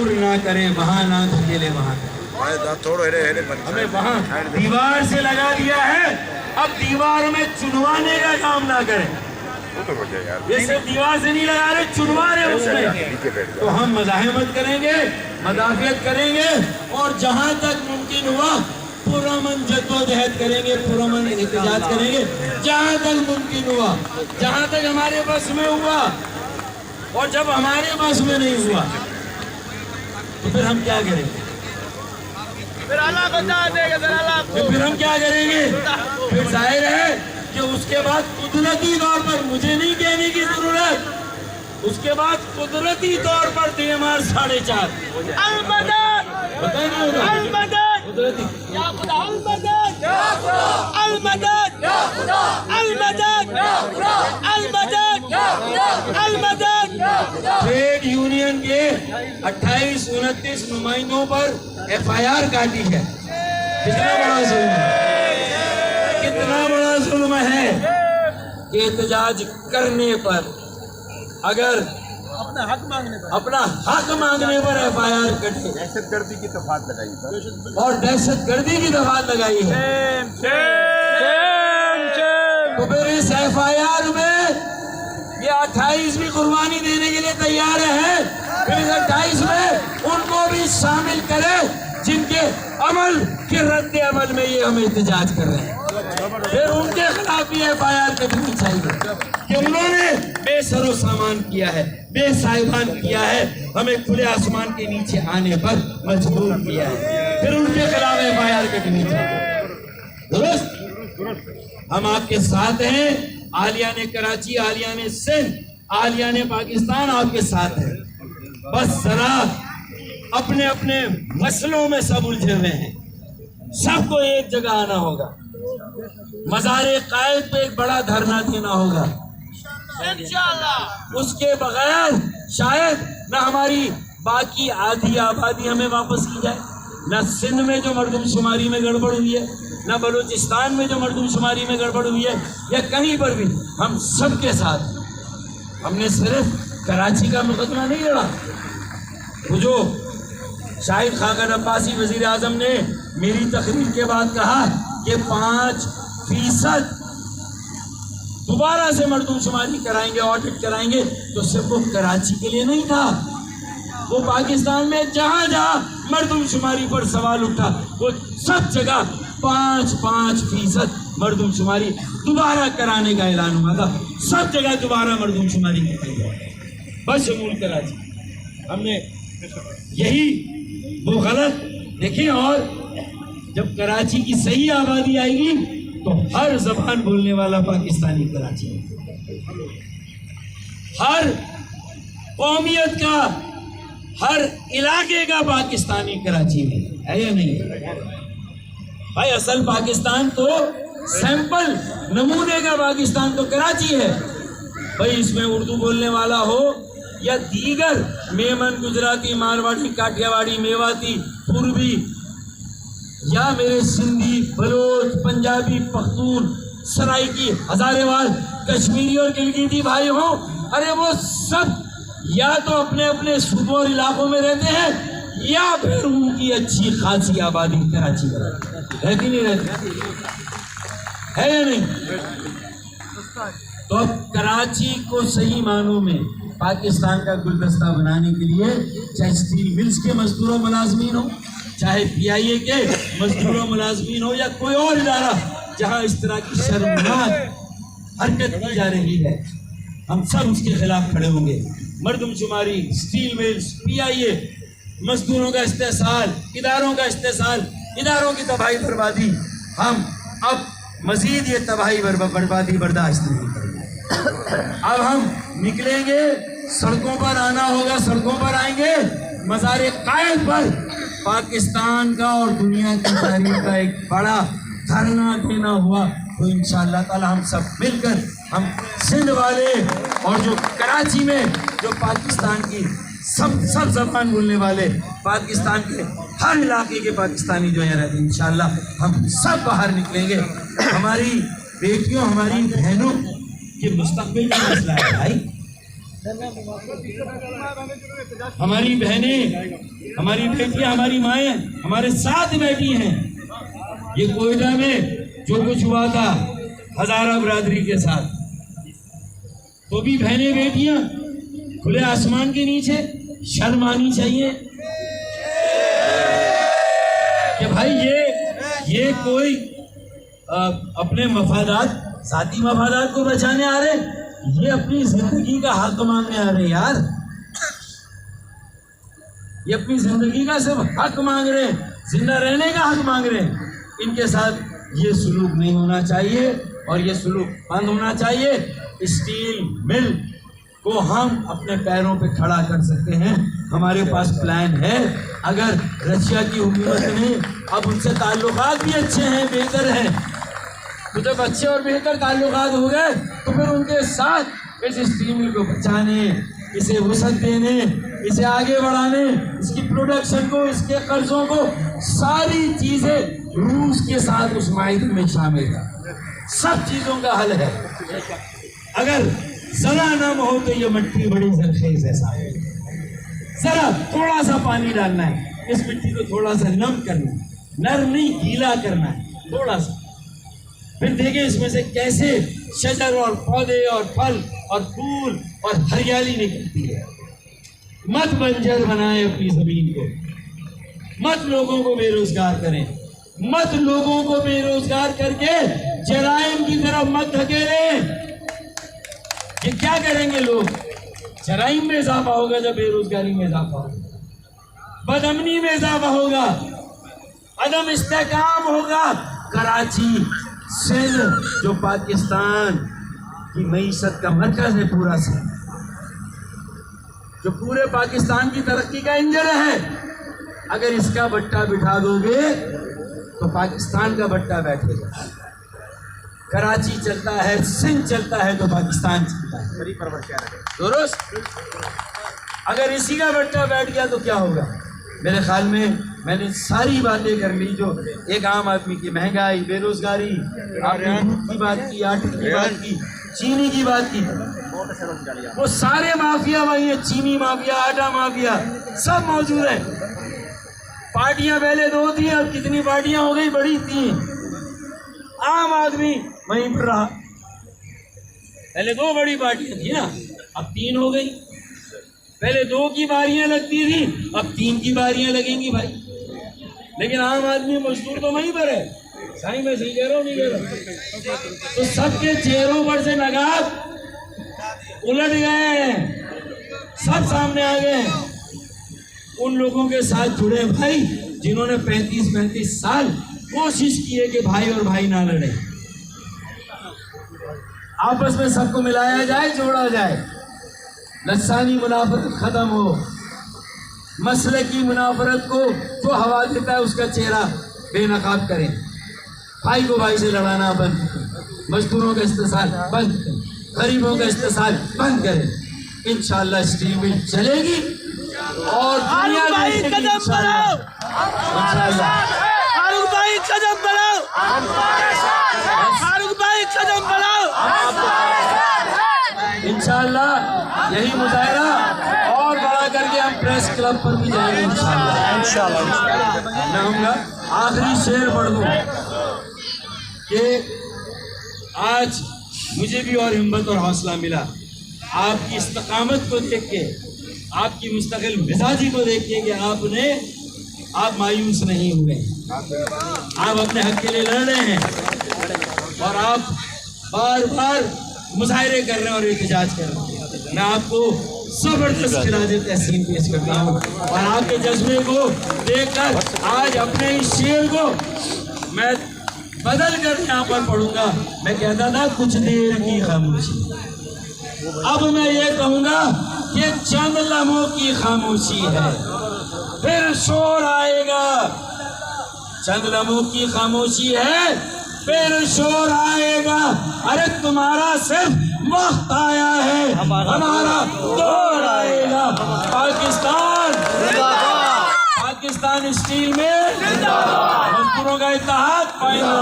शोर ना करे वहाँ ना धकेले वहाँ, हमें वहाँ दीवार से लगा दिया है। अब दीवार में चुनवाने का काम ना करें, ये सिर्फ दीवार से नहीं लगा रहे, चुनवा रहे उसमें। तो हम मज़ाहमत करेंगे, मदाफियत करेंगे और जहाँ तक मुमकिन हुआ पुरअमन जद्दोजहद करेंगे, पुरअमन एहतजाज करेंगे जहाँ तक मुमकिन हुआ, जहाँ तक हमारे बस में हुआ। और जब हमारे बस में नहीं हुआ तो फिर हम क्या करेंगे? फिर हम क्या करेंगे? फिर जाहिर है कि उसके बाद कुदरती तौर पर, मुझे नहीं कहने की जरूरत, उसके बाद कुदरती तौर पर देमार 4.5 ट्रेड यूनियन के 28-29 नुमाइंदों पर FIR काटी है। कितना बड़ा जुल्म है, कितना बड़ा जुल्म है कि एहतजाज करने पर, अगर अपना हक मांगने पर FIR कटे। दहशतगर्दी की दफात लगाई सर, और दहशतगर्दी की दफात लगाई है। तो फिर इस FIR में ये 28 भी कुर्बानी देने के लिए तैयार है, फिर इस 28 में उनको भी शामिल करें जिनके अमल के रद्द अमल में ये हम एहतजाज कर रहे हैं। फिर उनके खिलाफ भी FIR करनी चाहिए कि उन्होंने बेसरो सामान किया है, बेसाहिबान किया है, हमें खुले आसमान के नीचे आने पर मजबूर किया है। फिर उनके खिलाफ FIR करनी चाहिए। दुरुस्त, हम आपके साथ हैं। आलिया ने कराची, आलिया ने सिंध, आलिया ने पाकिस्तान आपके साथ है। बस जरा अपने अपने मसलों में सब उलझे हुए हैं, सबको एक जगह आना होगा, मज़ारे कायद पे एक बड़ा धरना देना होगा इंशाअल्लाह। उसके बगैर शायद न हमारी बाकी आधी आबादी हमें वापस की जाए, न सिंध में जो मरदमशुमारी में गड़बड़ हुई है, न बलूचिस्तान में जो मरदमशुमारी में गड़बड़ हुई है, या कहीं पर भी हम सबके साथ। हमने सिर्फ कराची का मुकदमा नहीं लड़ा, वो जो शाहिद खाकन अब्बासी वजीर आजम ने मेरी तकरीर के बाद कहा कि 5% दोबारा से मरदमशुमारी कराएंगे, ऑडिट कराएंगे, तो सिर्फ वो कराची के लिए नहीं था, वो पाकिस्तान में जहां जहां मरदमशुमारी पर सवाल उठा वो सब जगह 5% मरदमशुमारी दोबारा कराने का ऐलान हुआ था। सब जगह दोबारा मरदमशुमारी की गई, बस शमूल कराची। हमने यही वो गलत देखें। और जब कराची की सही आबादी आएगी तो हर जबान बोलने वाला पाकिस्तानी कराची में, हर कौमियत का, हर इलाके का पाकिस्तानी कराची में है या नहीं? भाई असल पाकिस्तान तो सैंपल नमूने का पाकिस्तान तो कराची है। भाई इसमें उर्दू बोलने वाला हो या दीगर मेमन, गुजराती, मारवाड़ी, काठियावाड़ी, मेवाती, पूर्वी, या मेरे सिंधी, बलोच, पंजाबी, पख्तून, सराइकी, हजारेवाल, कश्मीरी और गिलगिती भाई हो, अरे वो सब या तो अपने अपने सूबों और इलाकों में रहते हैं या फिर उनकी अच्छी खासी आबादी कराची में रहती नहीं रहती है या नहीं? तो अब कराची को सही मानों में पाकिस्तान का गुलदस्ता बनाने के लिए चाहे स्टील मिल्स के मजदूरों मुलाजमीन हो, चाहे PIA के मजदूरों मुलाजमीन हो, या कोई और इदारा जहां इस तरह की शर्मनाक हरकत की जा रही है, हम सब उसके खिलाफ खड़े होंगे। मरदमशुमारी, स्टील मिल्स, PIA, मजदूरों का इस्तेसाल, इदारों का इस्तेसाल, इदारों की तबाही बर्बादी, हम अब मजीद ये तबाही बर्बादी बर्दाश्त नहीं करेंगे। अब हम निकलेंगे, सड़कों पर आना होगा, सड़कों पर आएंगे, मज़ारे कायद पर पाकिस्तान का और दुनिया की तारीख का एक बड़ा धरना देना हुआ तो इंशाअल्लाह ताला हम सब मिलकर, हम सिंध वाले और जो कराची में जो पाकिस्तान की सब जबान बोलने वाले, पाकिस्तान के हर इलाके के पाकिस्तानी जो है रहते, इंशाअल्लाह हम सब बाहर निकलेंगे। हमारी बेटियों, हमारी बहनों के मुस्तकबिल का मसला है भाई। हमारी बहनें हमारी बेटियां, हमारी माएँ हमारे साथ बैठी हैं। ये कोयटा में जो कुछ हुआ था हजारा बिरादरी के साथ, तो भी बहनें बेटियां खुले आसमान के नीचे शर्म आनी चाहिए कि भाई ये कोई अपने मफादात, जाती मफादात को बचाने आ रहे, ये अपनी जिंदगी का हक मांगने आ रहे यार। ये अपनी जिंदगी का सिर्फ हक मांग रहे, जिंदा रहने का हक मांग रहे। इनके साथ ये सुलूक नहीं होना चाहिए और ये सुलूक बंद होना चाहिए। स्टील मिल को हम अपने पैरों पे खड़ा कर सकते हैं, हमारे पास प्लान है। अगर रशिया की हुकूमत ने अब उनसे ताल्लुकात भी अच्छे हैं, बेहतर हैं, तो जब अच्छे और बेहतर ताल्लुकात हो गए तो फिर उनके साथ इस स्टील मिल को बचाने, इसे वसअत देने, इसे आगे बढ़ाने, इसकी प्रोडक्शन को, इसके कर्जों को, सारी चीजें रूस के साथ उस माहिदे में शामिल है। सब चीजों का हल है। अगर जरा नम हो तो ये मिट्टी बड़ी जरखेज है साहब, जरा थोड़ा सा पानी डालना है, इस मिट्टी को थोड़ा सा नम करना है, नरम नहीं गीला करना है थोड़ा सा। फिर देखिए इसमें से कैसे शजर और पौधे और फल और फूल और हरियाली निकलती है। मत बंजर बनाए अपनी जमीन को, मत लोगों को बेरोजगार करें, मत लोगों को बेरोजगार करके जराइम की तरफ मत धकेलें। ये क्या करेंगे लोग? जराइम में इजाफा होगा जब बेरोजगारी में इजाफा होगा, बदअमनी में इजाफा होगा, अदम इस्तेकाम होगा। कराची, सिंध जो पाकिस्तान की मईशत का मरकज है, पूरा से जो पूरे पाकिस्तान की तरक्की का इंजन है, अगर इसका बट्टा बिठा दोगे तो पाकिस्तान का बट्टा बैठेगा। कराची चलता है, सिंध चलता है तो पाकिस्तान चलता है। दुरुस्त। अगर इसी का बट्टा बैठ गया तो क्या होगा? मेरे ख्याल में मैंने सारी बातें कर ली, जो एक आम आदमी की महंगाई, बेरोजगारी, आपने दूध की बात की, आटे की बात की, चीनी की बात की, वो सारे माफिया वही है, चीनी माफिया, आटा माफिया, सब मौजूद है। पार्टियां पहले दो थी, अब कितनी पार्टियां हो गई, बड़ी थी। आम आदमी वहीं पर रहा। पहले दो बड़ी पार्टियां थी ना, अब तीन हो गई। पहले दो की बारियां लगती थी, अब तीन की बारियां लगेंगी भाई। लेकिन आम आदमी मजदूर तो वहीं पर है। साईं मैं सही कह रहा हूँ, नहीं कह रहा? तो सबके चेहरों पर से नकाब उलट गए हैं, सब सामने आ गए हैं। उन लोगों के साथ जुड़े भाई जिन्होंने 35-35 साल कोशिश की है कि भाई और भाई ना लड़े, आपस में सबको मिलाया जाए, जोड़ा जाए, लसानी मुनाफरत खत्म हो, मसले की मुनाफरत को जो हवा देता है उसका चेहरा बेनकाब करें, भाई को भाई से लड़ाना बंद करें, मजदूरों का इस्तेसाल बंद करें, गरीबों का इस्तेसाल बंद करें। इंशाअल्लाह स्टील मिल चलेगी और दुनिया देखेगी इंशाअल्लाह। फारूक भाई कदम बढ़ाओ, फारूक भाई कदम बढ़ाओ। इंशाअल्लाह यही मुजाहिरा और बड़ा करके हम प्रेस क्लब पर भी जाएंगे इंशाअल्लाह। मैं कहूँगा आखिरी शेर पढ़ दूँ कि आज मुझे भी और हिम्मत और हौसला मिला आपकी इस्तकामत को देख के, आपकी मुस्तकिल मिजाजी को देख के कि आप मायूस नहीं हुए, आप अपने हक के लिए लड़ रहे हैं और आप बार बार मुजाहिरे कर रहे हैं और एहतजाज कर रहे हैं। मैं आपको जबरदस्त खिराज तहसीन पेश करता हूँ और आपके जज्बे को देखकर आज अपने इस शेर को मैं बदल कर यहाँ पर पढ़ूंगा। मैं कहता था कुछ देर की खामोशी, अब मैं ये कहूँगा कि चंद लम्हों की खामोशी है, फिर शोर आएगा। चंद लम्हों की खामोशी है, फिर शोर आएगा। अरे तुम्हारा सिर्फ वक्त आया है, हमारा दौर आएगा। पाकिस्तान स्टील में मजदूरों का इत्तेहाद पाएगा।